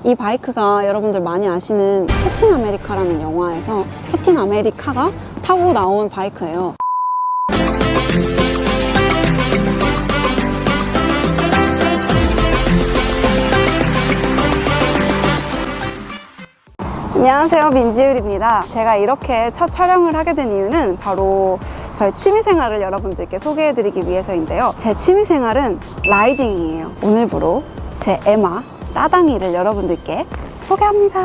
이 바이크가 여러분들 많이 아시는 캡틴 아메리카라는 영화에서 캡틴 아메리카가 타고 나온 바이크예요. 안녕하세요, 민지율입니다. 제가 이렇게 첫 촬영을 하게 된 이유는 바로 저의 취미생활을 여러분들께 소개해드리기 위해서인데요. 제 취미생활은 라이딩이에요. 오늘부로 제 에마 따당이를 여러분들께 소개합니다.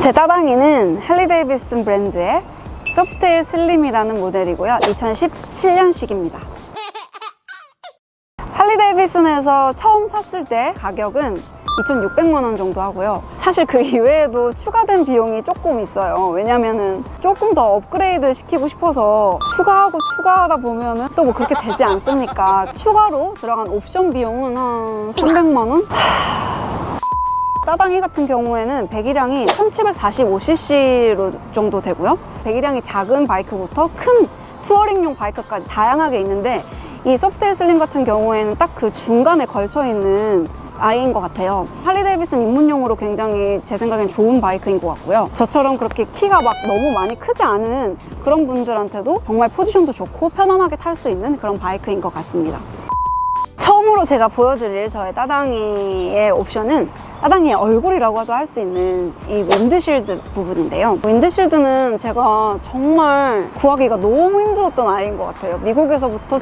제 따당이는 할리 데이비슨 브랜드의 소프트테일 슬림이라는 모델이고요. 2017년식입니다. 할리 데이비슨에서 처음 샀을 때 가격은 2,600만 원 정도 하고요. 사실 그 이외에도 추가된 비용이 조금 있어요. 왜냐면은 조금 더 업그레이드 시키고 싶어서 추가하다 보면은 또 뭐 그렇게 되지 않습니까? 추가로 들어간 옵션 비용은 한 300만 원? 따당이 같은 경우에는 배기량이 1745cc 정도 되고요. 배기량이 작은 바이크부터 큰 투어링용 바이크까지 다양하게 있는데, 이 소프트테일 슬림 같은 경우에는 딱 그 중간에 걸쳐 있는 아이인 것 같아요. 할리 데이비슨 입문용으로 굉장히 제 생각엔 좋은 바이크인 것 같고요. 저처럼 그렇게 키가 막 너무 많이 크지 않은 그런 분들한테도 정말 포지션도 좋고 편안하게 탈 수 있는 그런 바이크인 것 같습니다. 처음으로 제가 보여드릴 저의 따당이의 옵션은 따당이의 얼굴이라고도 할 수 있는 이 윈드실드 부분인데요. 윈드실드는 제가 정말 구하기가 너무 힘들었던 아이인 것 같아요. 미국에서부터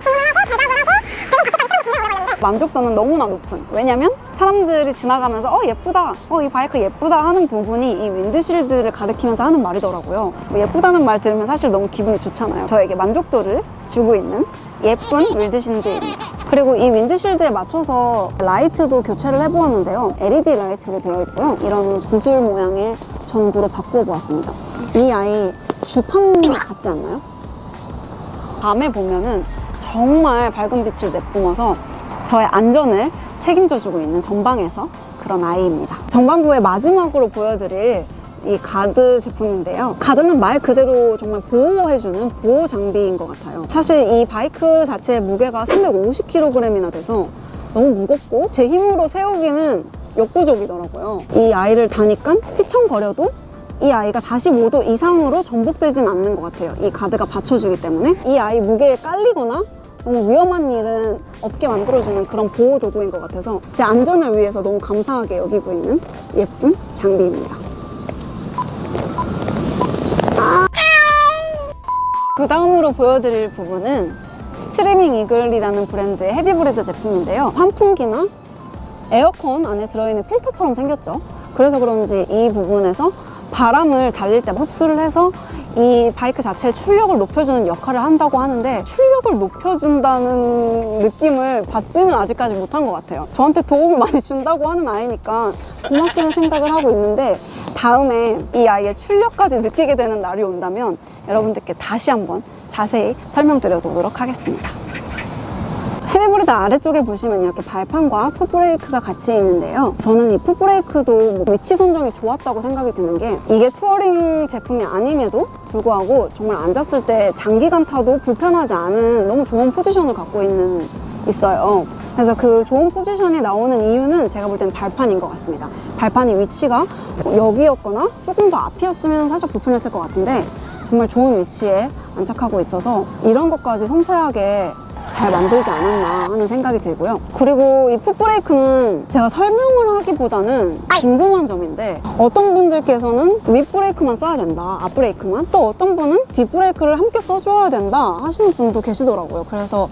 만족도는 너무나 높은, 왜냐면 사람들이 지나가면서 예쁘다, 이 바이크 예쁘다 하는 부분이 이 윈드실드를 가리키면서 하는 말이더라고요. 예쁘다는 말 들으면 사실 너무 기분이 좋잖아요. 저에게 만족도를 주고 있는 예쁜 윈드실드입니다. 그리고 이 윈드실드에 맞춰서 라이트도 교체를 해보았는데요. LED 라이트로 되어 있고요. 이런 구슬 모양의 전구로 바꾸어 보았습니다. 이 아이 주판 같지 않나요? 밤에 보면은 정말 밝은 빛을 내뿜어서 저의 안전을 책임져주고 있는 전방에서 그런 아이입니다. 전방부의 마지막으로 보여드릴 이 가드 제품인데요. 가드는 말 그대로 정말 보호해주는 보호 장비인 것 같아요. 사실 이 바이크 자체의 무게가 350kg이나 돼서 너무 무겁고 제 힘으로 세우기는 역부족이더라고요. 이 아이를 타니까 휘청거려도 이 아이가 45도 이상으로 전복되진 않는 것 같아요. 이 가드가 받쳐주기 때문에 이 아이 무게에 깔리거나 너무 위험한 일은 없게 만들어주는 그런 보호 도구인 것 같아서 제 안전을 위해서 너무 감사하게 여기고 있는 예쁜 장비입니다. 그 다음으로 보여드릴 부분은 스트리밍 이글이라는 브랜드의 헤비브리드 제품인데요. 환풍기나 에어컨 안에 들어있는 필터처럼 생겼죠. 그래서 그런지 이 부분에서 바람을 달릴 때 흡수를 해서 이 바이크 자체의 출력을 높여주는 역할을 한다고 하는데, 출력을 높여준다는 느낌을 받지는 아직까지 못한 것 같아요. 저한테 도움을 많이 준다고 하는 아이니까 고맙다는 생각을 하고 있는데, 다음에 이 아이의 출력까지 느끼게 되는 날이 온다면 여러분들께 다시 한번 자세히 설명드려보도록 하겠습니다. 헤비브리드 아래쪽에 보시면 이렇게 발판과 풋브레이크가 같이 있는데요. 저는 이 풋브레이크도 위치 선정이 좋았다고 생각이 드는 게, 이게 투어링 제품이 아님에도 불구하고 정말 앉았을 때 장기간 타도 불편하지 않은 너무 좋은 포지션을 갖고 있어요. 그래서 그 좋은 포지션이 나오는 이유는 제가 볼 때는 발판인 것 같습니다. 발판이 위치가 여기였거나 조금 더 앞이었으면 살짝 불편했을 것 같은데, 정말 좋은 위치에 안착하고 있어서 이런 것까지 섬세하게 잘 만들지 않았나 하는 생각이 들고요. 그리고 이 풋브레이크는 제가 설명을 하기보다는 궁금한 점인데, 어떤 분들께서는 윗브레이크만 써야 된다, 앞브레이크만, 또 어떤 분은 뒷브레이크를 함께 써줘야 된다 하시는 분도 계시더라고요. 그래서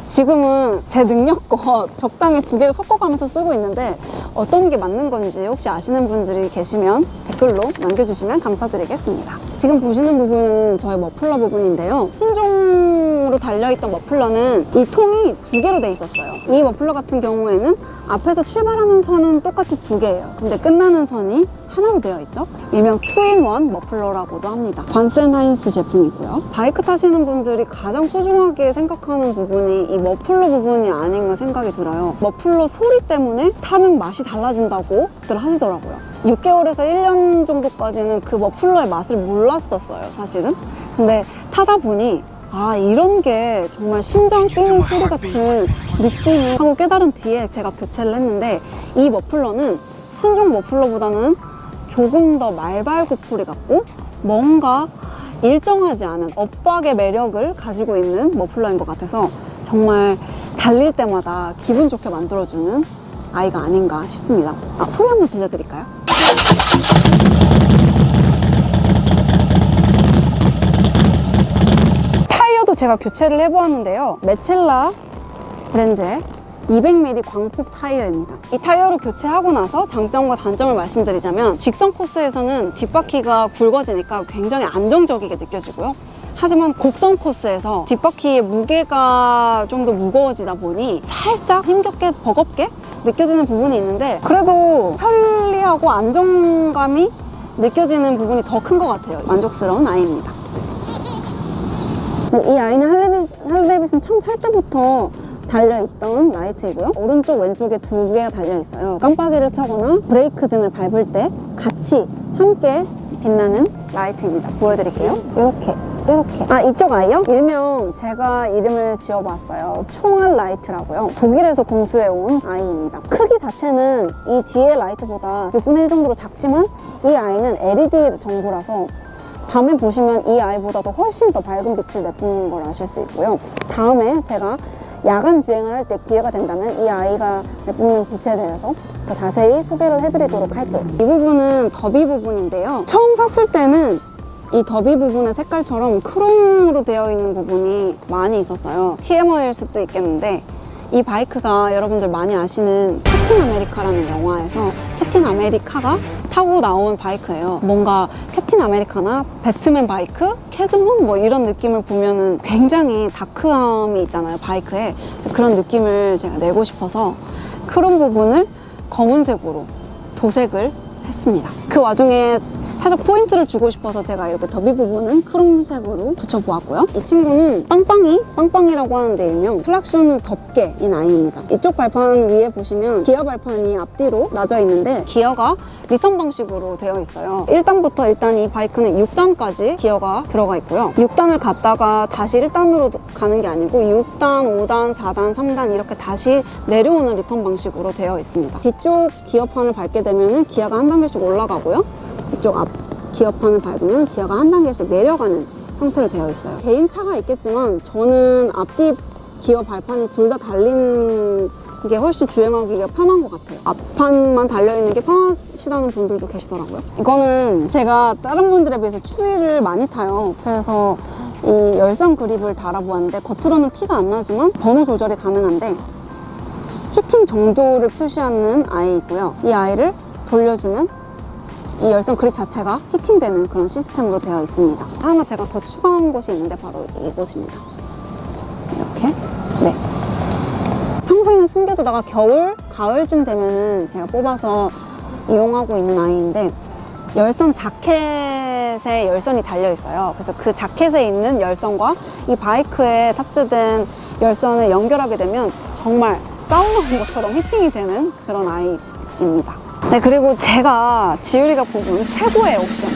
지금은 제 능력껏 적당히 두 개를 섞어가면서 쓰고 있는데, 어떤 게 맞는 건지 혹시 아시는 분들이 계시면 댓글로 남겨주시면 감사드리겠습니다. 지금 보시는 부분은 저의 머플러 부분인데요. 순종으로 달려있던 머플러는 이 통이 두 개로 돼 있었어요. 이 머플러 같은 경우에는 앞에서 출발하는 선은 똑같이 두 개예요. 근데 끝나는 선이 하나로 되어 있죠. 일명 2-in-1 머플러라고도 합니다. 반센 하인스 제품이고요. 바이크 타시는 분들이 가장 소중하게 생각하는 부분이 이 머플러 부분이 아닌가 생각이 들어요. 머플러 소리 때문에 타는 맛이 달라진다고들 하시더라고요. 6개월에서 1년 정도까지는 그 머플러의 맛을 몰랐었어요, 사실은. 근데 타다 보니 아, 이런 게 정말 심장 뛰는 소리 같은 느낌을 하고 깨달은 뒤에 제가 교체를 했는데, 이 머플러는 순정 머플러보다는 조금 더 말발굽소리 같고 뭔가 일정하지 않은 엇박의 매력을 가지고 있는 머플러인 것 같아서 정말 달릴 때마다 기분 좋게 만들어주는 아이가 아닌가 싶습니다. 소리 한번 들려드릴까요? 타이어도 제가 교체를 해보았는데요. 메첼라 브랜드의 200mm 광폭 타이어입니다. 이 타이어를 교체하고 나서 장점과 단점을 말씀드리자면, 직선 코스에서는 뒷바퀴가 굵어지니까 굉장히 안정적이게 느껴지고요. 하지만 곡선 코스에서 뒷바퀴의 무게가 좀 더 무거워지다 보니 살짝 힘겹게 버겁게 느껴지는 부분이 있는데, 그래도 편리하고 안정감이 느껴지는 부분이 더 큰 것 같아요. 만족스러운 아이입니다. 이 아이는 할리데이비슨 처음 살 때부터 달려있던 라이트이고요. 오른쪽 왼쪽에 2개가 달려있어요. 깜빡이를 켜거나 브레이크 등을 밟을 때 같이 함께 빛나는 라이트입니다. 보여드릴게요. 이렇게. 이쪽 아이요? 일명 제가 이름을 지어봤어요. 총알 라이트라고요. 독일에서 공수해온 아이입니다. 크기 자체는 이 뒤에 라이트보다 6분의 1 정도로 작지만, 이 아이는 LED 전구라서 밤에 보시면 이 아이보다도 훨씬 더 밝은 빛을 내뿜는 걸 아실 수 있고요. 다음에 제가 야간 주행을 할 때 기회가 된다면 이 아이가 내뿜는 빛에 대해서 더 자세히 소개를 해드리도록 할게요. 이 부분은 더비 부분인데요. 처음 샀을 때는 이 더비 부분의 색깔처럼 크롬으로 되어 있는 부분이 많이 있었어요. TMI일 수도 있겠는데, 이 바이크가 여러분들 많이 아시는 캡틴 아메리카라는 영화에서 캡틴 아메리카가 타고 나온 바이크예요. 뭔가 캡틴 아메리카나 배트맨 바이크, 캐드몬 뭐 이런 느낌을 보면은 굉장히 다크함이 있잖아요, 바이크에. 그런 느낌을 제가 내고 싶어서 크롬 부분을 검은색으로 도색을 했습니다. 그 와중에 살짝 포인트를 주고 싶어서 제가 이렇게 더비 부분은 크롬색으로 붙여보았고요. 이 친구는 빵빵이라고 하는데 일명 클락션을 덮개인 아이입니다. 이쪽 발판 위에 보시면 기어 발판이 앞뒤로 나져 있는데, 기어가 리턴 방식으로 되어 있어요. 1단부터 일단 이 바이크는 6단까지 기어가 들어가 있고요. 6단을 갔다가 다시 1단으로 가는 게 아니고 6단, 5단, 4단, 3단 이렇게 다시 내려오는 리턴 방식으로 되어 있습니다. 뒤쪽 기어판을 밟게 되면 기어가 한 단계씩 올라가고요. 이쪽 앞 기어판을 밟으면 기어가 한 단계씩 내려가는 형태로 되어 있어요. 개인 차가 있겠지만 저는 앞뒤 기어 발판이 둘 다 달린 게 훨씬 주행하기가 편한 것 같아요. 앞판만 달려있는 게 편하시다는 분들도 계시더라고요. 이거는 제가 다른 분들에 비해서 추위를 많이 타요. 그래서 이 열선 그립을 달아보았는데, 겉으로는 티가 안 나지만 번호 조절이 가능한데 히팅 정도를 표시하는 아이이고요. 이 아이를 돌려주면 이 열선 그립 자체가 히팅되는 그런 시스템으로 되어 있습니다. 하나 제가 더 추가한 곳이 있는데 바로 이곳입니다. 이렇게. 네. 평소에는 숨겨두다가 겨울, 가을쯤 되면은 제가 뽑아서 이용하고 있는 아이인데, 열선 자켓에 열선이 달려 있어요. 그래서 그 자켓에 있는 열선과 이 바이크에 탑재된 열선을 연결하게 되면 정말 사우나 온 것처럼 히팅이 되는 그런 아이입니다. 네, 그리고 제가 지율이가 뽑은 최고의 옵션,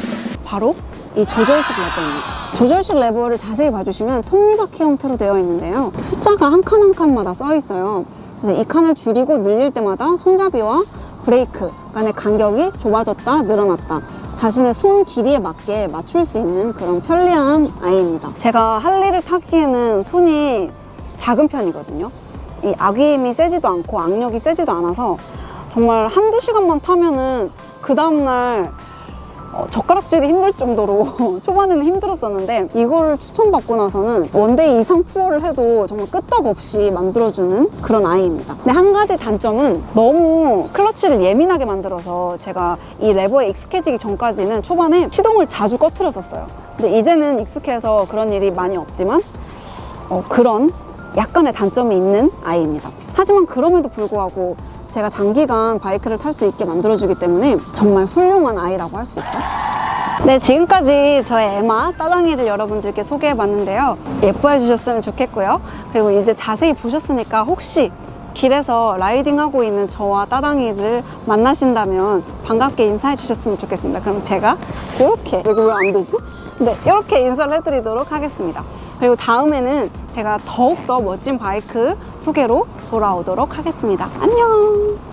바로 이 조절식 레버입니다. 조절식 레버를 자세히 봐주시면 톱니바퀴 형태로 되어 있는데요. 숫자가 한 칸 한 칸마다 써 있어요. 그래서 이 칸을 줄이고 늘릴 때마다 손잡이와 브레이크 간의 간격이 좁아졌다, 늘어났다, 자신의 손 길이에 맞게 맞출 수 있는 그런 편리한 아이입니다. 제가 할리를 타기에는 손이 작은 편이거든요. 이 악위임이 세지도 않고 악력이 세지도 않아서 정말 한두 시간만 타면은 그 다음날 젓가락질이 힘들 정도로 초반에는 힘들었었는데, 이거를 추천받고 나서는 원데이 이상 투어를 해도 정말 끄떡없이 만들어주는 그런 아이입니다. 근데 한 가지 단점은 너무 클러치를 예민하게 만들어서 제가 이 레버에 익숙해지기 전까지는 초반에 시동을 자주 꺼트렸었어요. 근데 이제는 익숙해서 그런 일이 많이 없지만 그런 약간의 단점이 있는 아이입니다. 하지만 그럼에도 불구하고 제가 장기간 바이크를 탈 수 있게 만들어주기 때문에 정말 훌륭한 아이라고 할 수 있죠. 네, 지금까지 저의 에마 따당이를 여러분들께 소개해봤는데요. 예뻐해 주셨으면 좋겠고요. 그리고 이제 자세히 보셨으니까 혹시 길에서 라이딩하고 있는 저와 따당이를 만나신다면 반갑게 인사해 주셨으면 좋겠습니다. 그럼 제가 이렇게, 여기 왜 안 되지? 네, 이렇게 인사를 해드리도록 하겠습니다. 그리고 다음에는 제가 더욱더 멋진 바이크 소개로 돌아오도록 하겠습니다. 안녕!